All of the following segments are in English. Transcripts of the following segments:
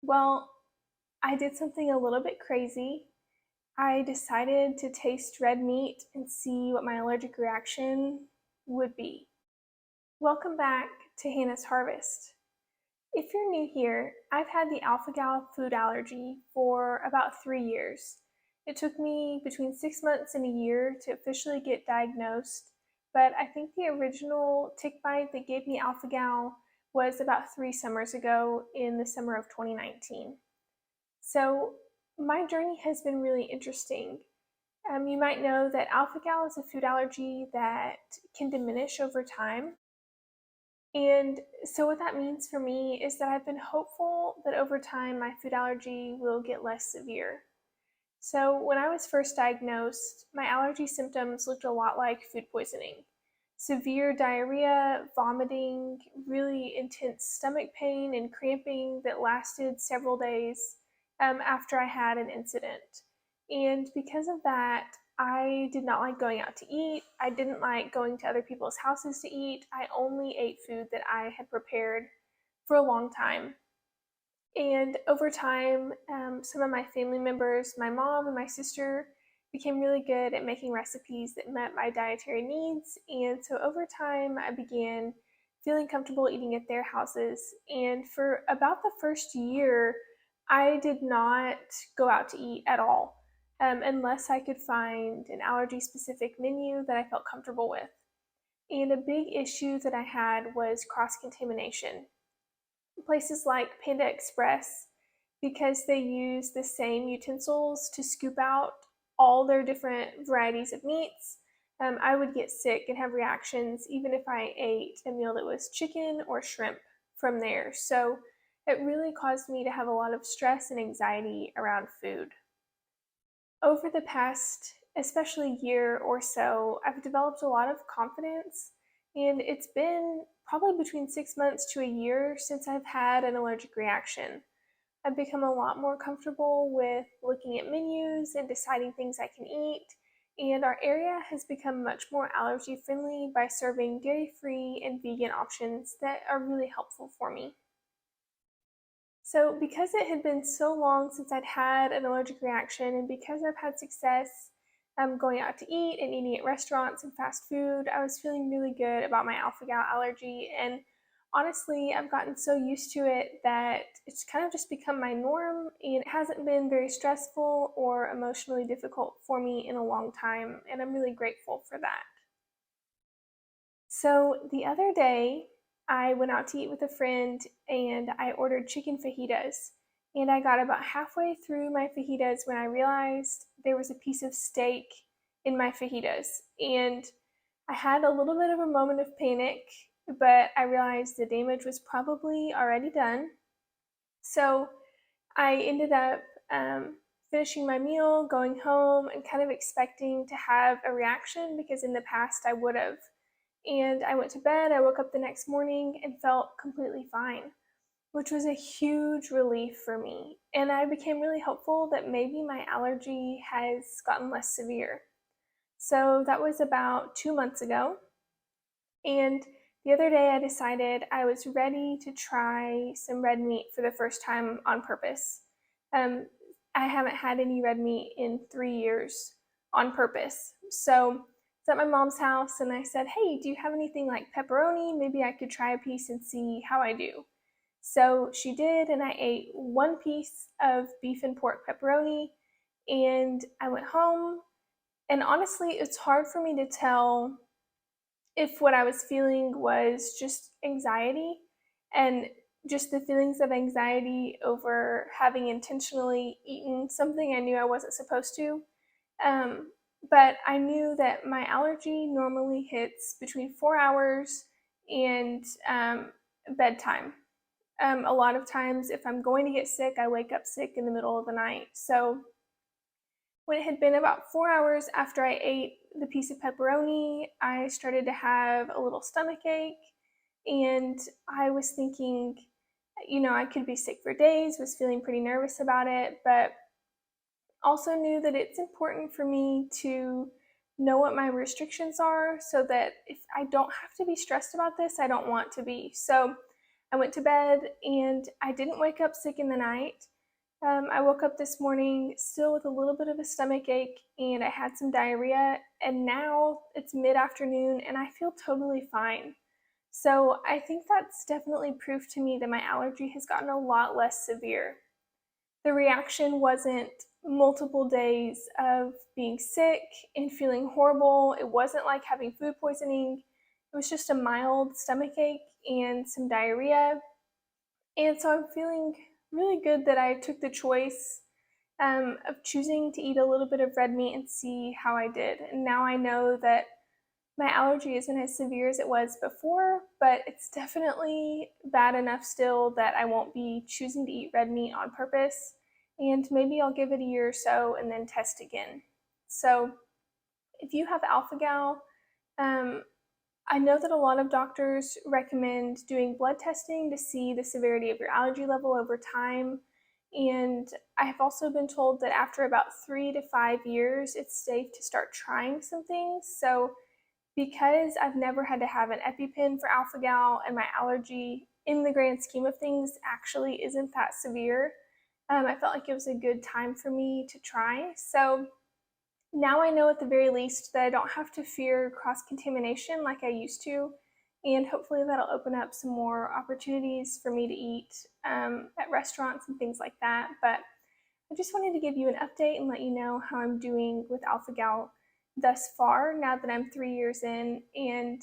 Well, I did something a little bit crazy. I decided to taste red meat and see what my allergic reaction would be. Welcome back to Hannah's Harvest. If you're new here, I've had the alpha gal food allergy for about 3 years. It took me between 6 months and a year to officially get diagnosed, but I think the original tick bite that gave me alpha gal was about 3 summers ago in the summer of 2019. So, my journey has been really interesting. You might know that alpha gal is a food allergy that can diminish over time. And so, what that means for me is that I've been hopeful that over time my food allergy will get less severe. So, when I was first diagnosed, my allergy symptoms looked a lot like food poisoning: severe diarrhea, vomiting, really intense stomach pain, and cramping that lasted several days after I had an incident. And because of that, I did not like going out to eat. I didn't like going to other people's houses to eat. I only ate food that I had prepared for a long time. And over time, some of my family members, my mom and my sister, became really good at making recipes that met my dietary needs. And so over time, I began feeling comfortable eating at their houses. And for about the first year, I did not go out to eat at all, unless I could find an allergy specific menu that I felt comfortable with. And a big issue that I had was cross contamination. Places like Panda Express, because they use the same utensils to scoop out all their different varieties of meats, I would get sick and have reactions even if I ate a meal that was chicken or shrimp from there. So it really caused me to have a lot of stress and anxiety around food. Over the past, especially year or so, I've developed a lot of confidence, and it's been probably between 6 months to a year since I've had an allergic reaction. I've become a lot more comfortable with looking at menus and deciding things I can eat, and our area has become much more allergy friendly by serving dairy free and vegan options that are really helpful for me. So, because it had been so long since I'd had an allergic reaction, and because I've had success going out to eat and eating at restaurants and fast food, I was feeling really good about my alpha gal allergy. And honestly, I've gotten so used to it that it's kind of just become my norm, and it hasn't been very stressful or emotionally difficult for me in a long time. And I'm really grateful for that. So the other day, I went out to eat with a friend and I ordered chicken fajitas. And I got about halfway through my fajitas when I realized there was a piece of steak in my fajitas. And I had a little bit of a moment of panic, but I realized the damage was probably already done. So I ended up finishing my meal, going home, and kind of expecting to have a reaction because in the past I would have. And I went to bed, I woke up the next morning and felt completely fine, which was a huge relief for me. And I became really hopeful that maybe my allergy has gotten less severe. So that was about 2 months ago. And the other day I decided I was ready to try some red meat for the first time on purpose. Um, I haven't had any red meat in 3 years on purpose. So it's at my mom's house and I said, hey, do you have anything like pepperoni? Maybe I could try a piece and see how I do. So she did, and I ate one piece of beef and pork pepperoni, and I went home. And honestly, it's hard for me to tell if what I was feeling was just anxiety and just the feelings of anxiety over having intentionally eaten something I knew I wasn't supposed to. Um, but I knew that my allergy normally hits between 4 hours and bedtime. A lot of times, if I'm going to get sick, I wake up sick in the middle of the night. So when it had been about 4 hours after I ate the piece of pepperoni, I started to have a little stomach ache. And I was thinking, I could be sick for days, was feeling pretty nervous about it, but also knew that it's important for me to know what my restrictions are so that if I don't have to be stressed about this, I don't want to be. So I I went to bed and I didn't wake up sick in the night. I woke up this morning still with a little bit of a stomach ache and I had some diarrhea, and now it's mid afternoon and I feel totally fine. So I think that's definitely proof to me that my allergy has gotten a lot less severe. The reaction wasn't multiple days of being sick and feeling horrible. It wasn't like having food poisoning. It was just a mild stomach ache and some diarrhea. And so I'm feeling really good that I took the choice of choosing to eat a little bit of red meat and see how I did. And now I know that my allergy isn't as severe as it was before, but it's definitely bad enough still that I won't be choosing to eat red meat on purpose. And maybe I'll give it a year or so and then test again. So if you have alpha gal, um, I know that a lot of doctors recommend doing blood testing to see the severity of your allergy level over time. And I have also been told that after about 3 to 5 years, it's safe to start trying some things. So because I've never had to have an EpiPen for alpha gal and my allergy, in the grand scheme of things, actually isn't that severe, I felt like it was a good time for me to try. So now I know at the very least that I don't have to fear cross contamination like I used to, and hopefully that'll open up some more opportunities for me to eat at restaurants and things like that. But I just wanted to give you an update and let you know how I'm doing with alpha gal thus far, now that I'm 3 years in. And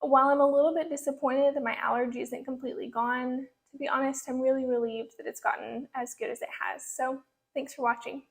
while I'm a little bit disappointed that my allergy isn't completely gone, to be honest, I'm really relieved that it's gotten as good as it has. So thanks for watching.